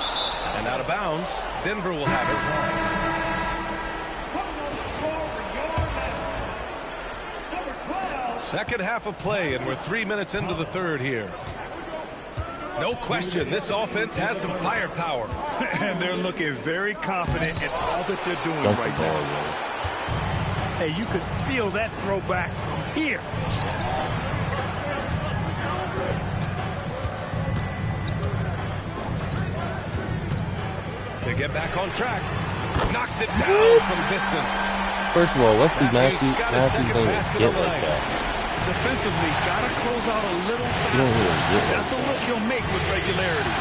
And out of bounds. Denver will have it. Second half of play, and we're 3 minutes into the third here. No question, this offense has some firepower. And they're looking very confident in all that they're doing right now. Hey, you could feel that throwback from here. To get back on track. Knocks it down from distance. First of all, what's the Matthews thing to get like that? Defensively, got to close out a little faster. That's a look he'll make with regularity.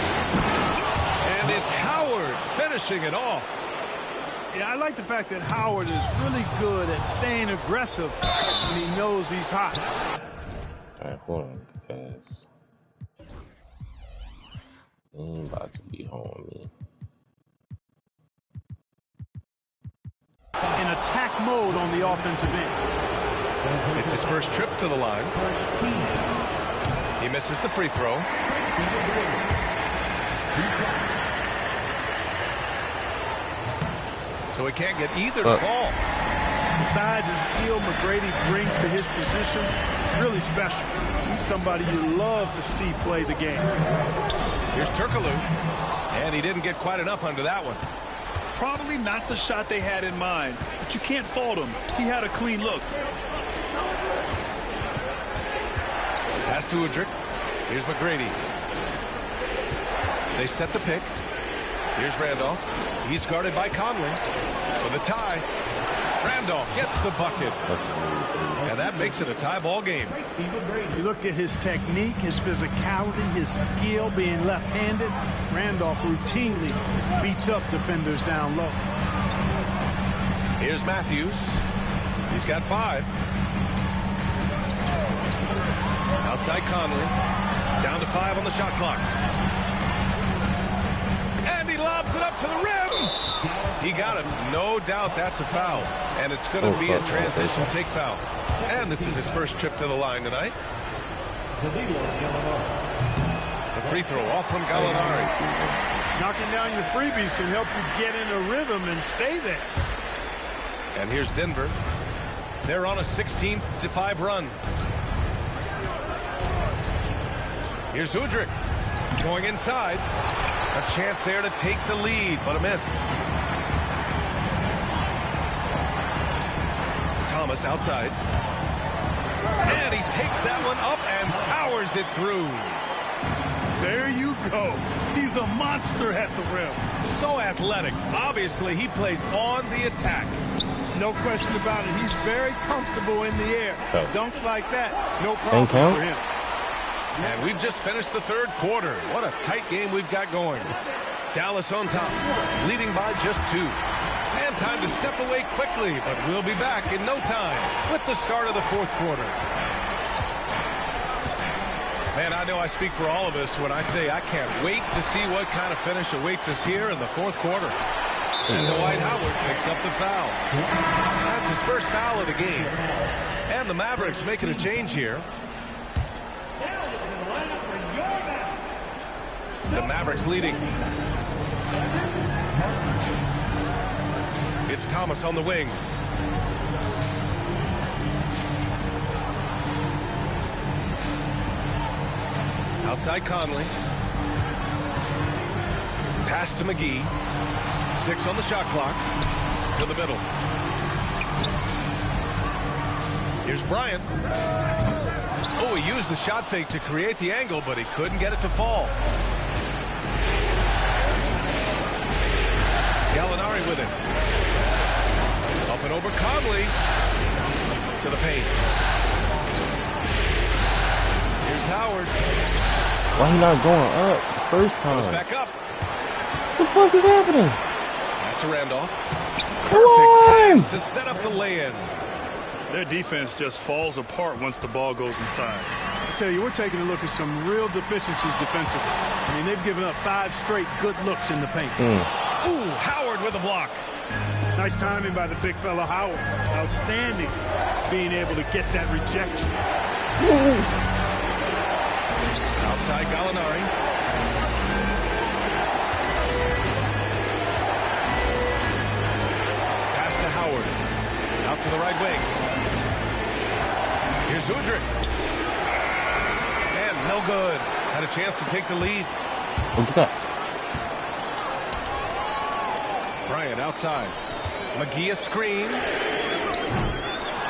And it's Howard finishing it off. Yeah, I like the fact that Howard is really good at staying aggressive when he knows he's hot. All right, hold on, guys. He ain't about to be home, man. In attack mode on the offensive end. It's his first trip to the line. He misses the free throw. So he can't get either to fall. The size and skill McGrady brings to his position, really special. He's somebody you love to see play the game. Here's Turkoglu. And he didn't get quite enough under that one. Probably not the shot they had in mind, but you can't fault him. He had a clean look. Pass to Udrih. Here's McGrady. They set the pick. Here's Randolph. He's guarded by Conley. For the tie. Randolph gets the bucket. And that makes it a tie ball game. You look at his technique, his physicality, his skill being left-handed. Randolph routinely beats up defenders down low. Here's Matthews. He's got 5. Outside Conley. Down to 5 on the shot clock. And he lobs it up to the rim. He got it. No doubt that's a foul. And it's going to be a transition take foul. And this is his first trip to the line tonight. The free throw off from Gallinari. Knocking down your freebies can help you get in a rhythm and stay there. And here's Denver. They're on a 16-5 run. Here's Udrih going inside. A chance there to take the lead, but a miss. Thomas outside. And he takes that one up and powers it through. There you go. He's a monster at the rim. So athletic. Obviously, he plays on the attack. No question about it. He's very comfortable in the air. So, dunks like that, no problem for him. And we've just finished the third quarter. What a tight game we've got going. Dallas on top, leading by just 2. And time to step away quickly, but we'll be back in no time with the start of the fourth quarter. Man, I know I speak for all of us when I say I can't wait to see what kind of finish awaits us here in the fourth quarter. And Dwight Howard picks up the foul. That's his first foul of the game. And the Mavericks making a change here. The Mavericks leading. It's Thomas on the wing. Outside Conley. Pass to McGee. 6 on the shot clock. To the middle. Here's Bryant. Oh, he used the shot fake to create the angle, but he couldn't get it to fall. Gallinari with it. Up and over Conley. To the paint. Here's Howard. Why he not going up the first time? Goes back up. What the fuck is happening? Pass to Randolph. Perfect pass to set up the lay-in. Their defense just falls apart once the ball goes inside. I tell you, we're taking a look at some real deficiencies defensively. I mean, they've given up 5 straight good looks in the paint. Ooh, Howard with a block. Nice timing by the big fella Howard. Outstanding being able to get that rejection. Outside Gallinari. Pass to Howard. Out to the right wing. Here's Udrih. And no good. Had a chance to take the lead. Look at that. Bryant outside. McGee a screen.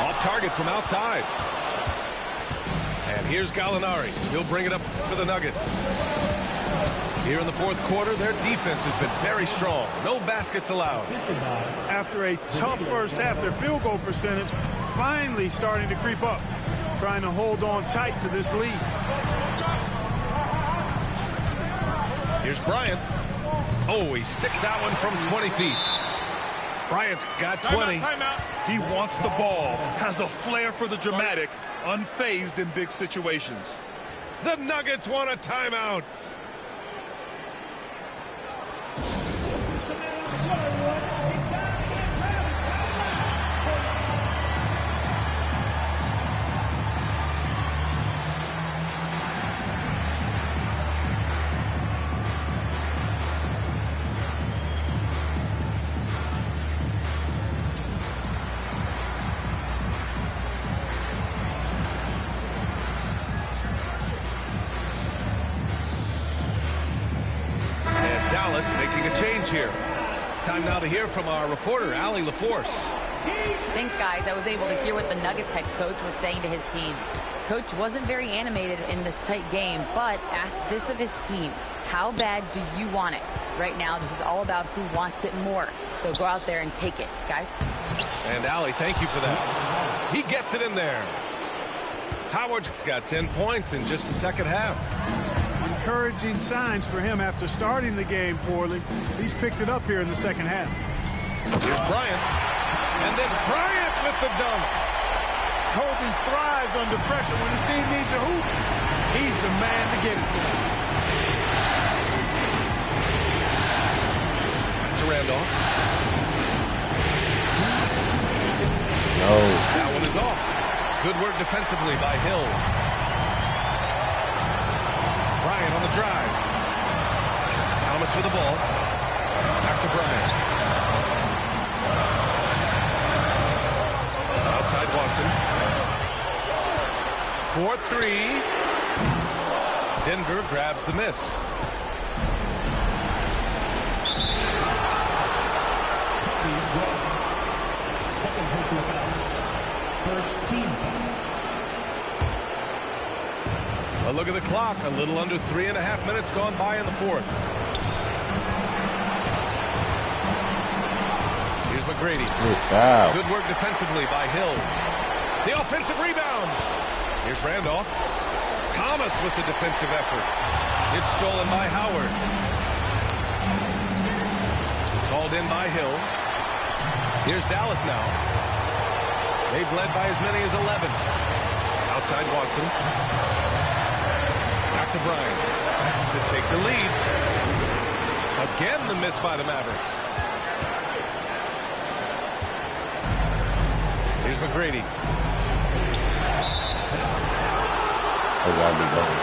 Off target from outside. And here's Gallinari. He'll bring it up for the Nuggets. Here in the fourth quarter, their defense has been very strong. No baskets allowed. After a tough first half, their field goal percentage finally starting to creep up. Trying to hold on tight to this lead. Here's Bryant. Oh, he sticks that one from 20 feet. Bryant's got 20. Timeout. He wants the ball, has a flair for the dramatic, unfazed in big situations. The Nuggets want a timeout. Making a change here. Time now to hear from our reporter, Allie LaForce. Thanks, guys. I was able to hear what the Nuggets head coach was saying to his team. Coach wasn't very animated in this tight game, but asked this of his team. How bad do you want it? Right now, this is all about who wants it more. So go out there and take it, guys. And Allie, thank you for that. He gets it in there. Howard got 10 points in just the second half. Encouraging signs for him after starting the game poorly. He's picked it up here in the second half. Here's Bryant. And then Bryant with the dunk. Kobe thrives under pressure when his team needs a hoop. He's the man to get it done. Pass to Randolph. No. That one is off. Good work defensively by Hill. Bryant on the drive. Thomas with the ball. Back to Bryant. Outside Watson. 4-3. Denver grabs the miss. Second personal foul. First team foul. A look at the clock. A little under 3.5 minutes gone by in the fourth. Here's McGrady. Good work defensively by Hill. The offensive rebound. Here's Randolph. Thomas with the defensive effort. It's stolen by Howard. It's hauled in by Hill. Here's Dallas now. They've led by as many as 11. Outside Watson. Back to Bryant to take the lead. Again, the miss by the Mavericks. Here's McGrady. Oh, gotta be going.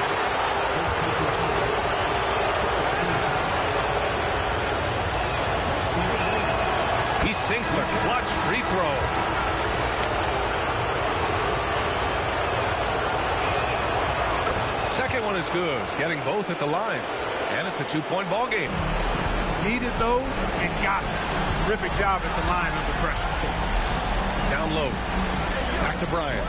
He sinks the clutch free throw. Second one is good, getting both at the line. And it's a two-point ball game. Needed those and got them. Terrific job at the line under pressure. Down low. Back to Bryant.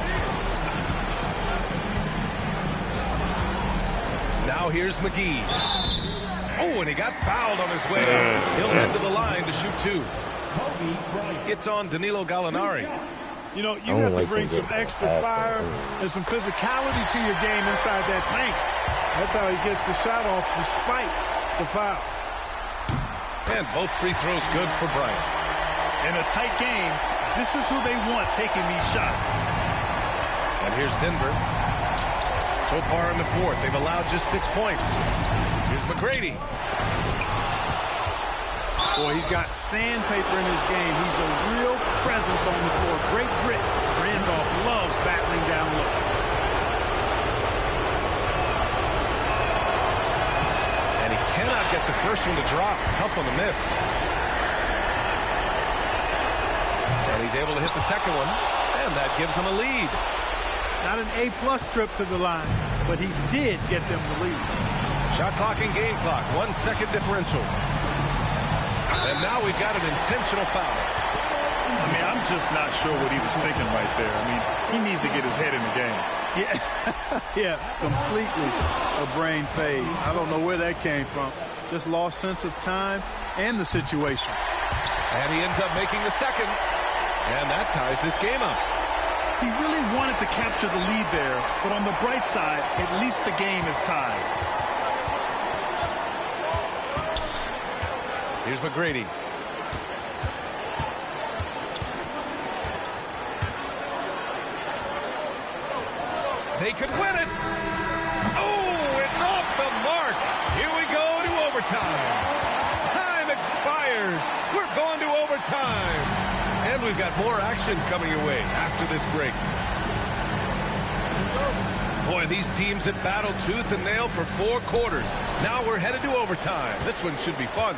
Now here's McGee. Oh, and he got fouled on his way out. He'll head to the line to shoot two. It's on Danilo Gallinari. You know, you have to bring some extra fire and some physicality to your game inside that paint. That's how he gets the shot off despite the foul. And both free throws good for Bryant. In a tight game, this is who they want taking these shots. And here's Denver. So far in the fourth, they've allowed just 6 points. Here's McGrady. Boy, he's got sandpaper in his game. He's a real presence on the floor. Great grit. Randolph loves battling down low. And he cannot get the first one to drop. Tough on the miss. And he's able to hit the second one. And that gives him a lead. Not an A-plus trip to the line, but he did get them the lead. Shot clock and game clock. 1 second differential. And now we've got an intentional foul. I mean, I'm just not sure what he was thinking right there. I mean, he needs to get his head in the game. Yeah, completely a brain fade. I don't know where that came from. Just lost sense of time and the situation. And he ends up making the second. And that ties this game up. He really wanted to capture the lead there, but on the bright side, at least the game is tied. Here's McGrady. They could win it. Oh, it's off the mark. Here we go to overtime. Time expires. We're going to overtime. And we've got more action coming your way after this break. Boy, these teams have battled tooth and nail for 4 quarters. Now we're headed to overtime. This one should be fun.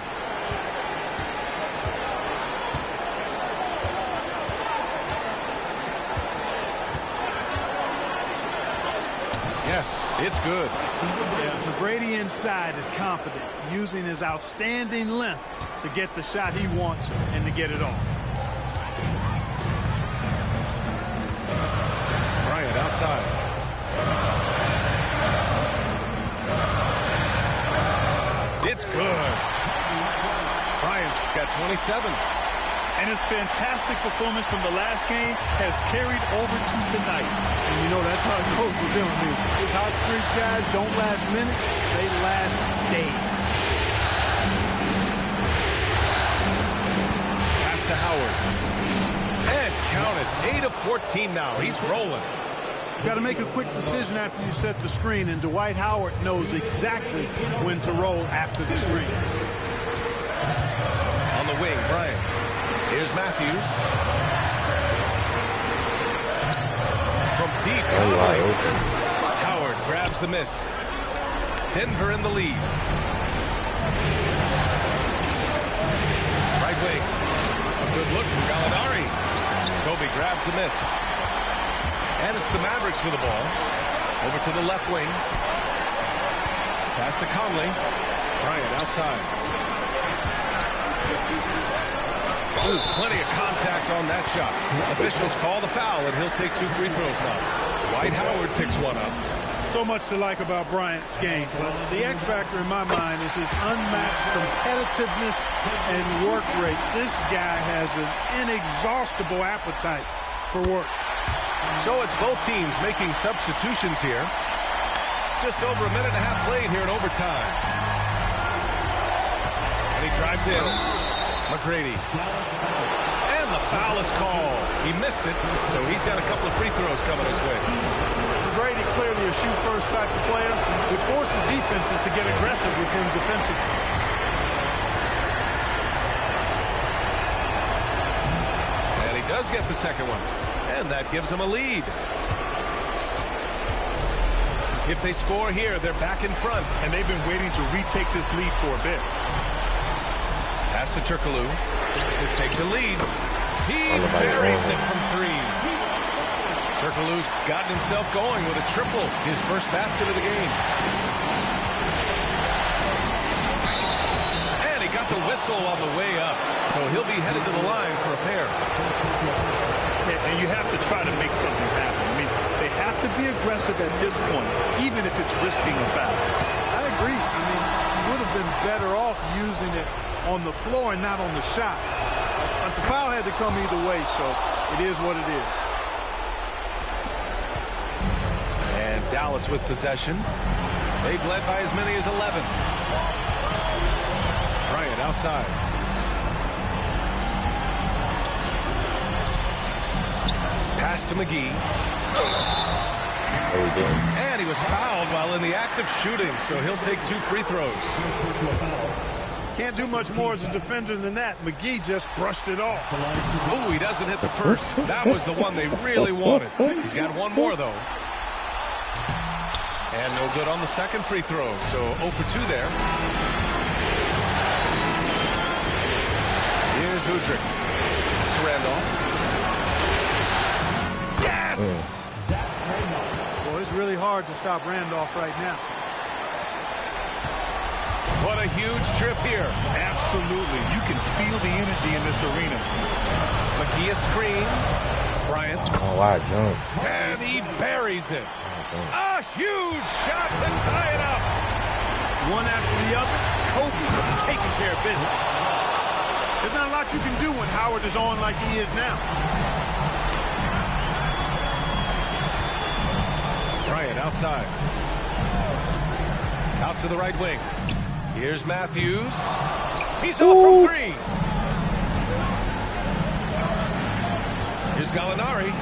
Yes, it's good. Yeah, McGrady inside is confident, using his outstanding length to get the shot he wants and to get it off. Bryant outside. It's good. Bryant's got 27. And his fantastic performance from the last game has carried over to tonight. And you know, that's how it goes with them. I mean, these hot streaks guys don't last minutes, they last days. Pass to Howard. And count it. 8 of 14 now. He's rolling. You got to make a quick decision after you set the screen, and Dwight Howard knows exactly when to roll after the screen. On the wing, Bryant. Here's Matthews. From deep. Howard grabs the miss. Denver in the lead. Right wing. A good look from Gallinari. Kobe grabs the miss. And it's the Mavericks with the ball. Over to the left wing. Pass to Conley. Bryant outside. Ooh, plenty of contact on that shot. Officials call the foul, and he'll take 2 free throws now. Dwight Howard picks one up. So much to like about Bryant's game, but the X factor in my mind is his unmatched competitiveness and work rate. This guy has an inexhaustible appetite for work. So it's both teams making substitutions here. Just over a minute and a half played here in overtime. And he drives in. McGrady. And And the foul is called. He missed it, so he's got a couple of free throws coming his way. Grady clearly a shoot-first type of player, which forces defenses to get aggressive with him defensively. And he does get the second one. And that gives him a lead. If they score here, they're back in front. And they've been waiting to retake this lead for a bit. Pass to Turkoglu to take the lead. He buries it from three. Turkoglu's gotten himself going with a triple, his first basket of the game. And he got the whistle on the way up, so he'll be headed to the line for a pair. And you have to try to make something happen. I mean, they have to be aggressive at this point, even if it's risking a foul. I agree. I mean, he would have been better off using it on the floor and not on the shot. But the foul had to come either way, so it is what it is. And Dallas with possession. They've led by as many as 11. Bryant outside. Pass to McGee. And he was fouled while in the act of shooting, so he'll take 2 free throws. Can't do much more as a defender than that. McGee just brushed it off. Oh, he doesn't hit the first. That was the one they really wanted. He's got one more, though. And no good on the second free throw, so 0 for 2 there. Here's Udrih. Pass to Randolph. Yes! Well, it's really hard to stop Randolph right now. What a huge trip here. Absolutely. You can feel the energy in this arena. McGee a screen. Bryant. Oh, wow, jump. And he buries it. A huge shot to tie it up. One after the other, Kobe taking care of business. There's not a lot you can do when Howard is on like he is now. Bryant outside. Out to the right wing. Here's Matthews. He's off from 3. Here's Gallinari.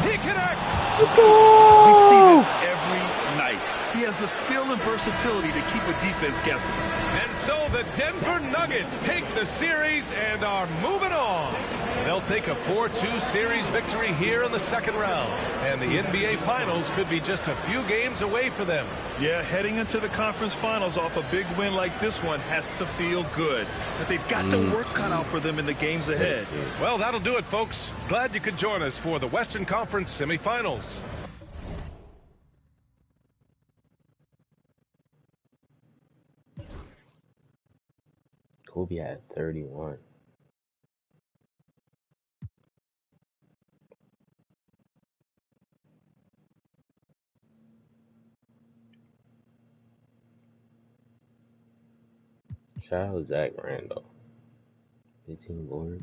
He connects. Let's go. We see this every night. He has the skill and versatility to keep a defense guessing. And so the Denver Nuggets take the series and are moving on. They'll take a 4-2 series victory here in the second round. And the NBA Finals could be just a few games away for them. Yeah, heading into the conference finals off a big win like this one has to feel good. But they've got the work cut out for them in the games ahead. Well, that'll do it, folks. Glad you could join us for the Western Conference semifinals. Kobe had 31. Shout out Zach Randolph. 15 boards.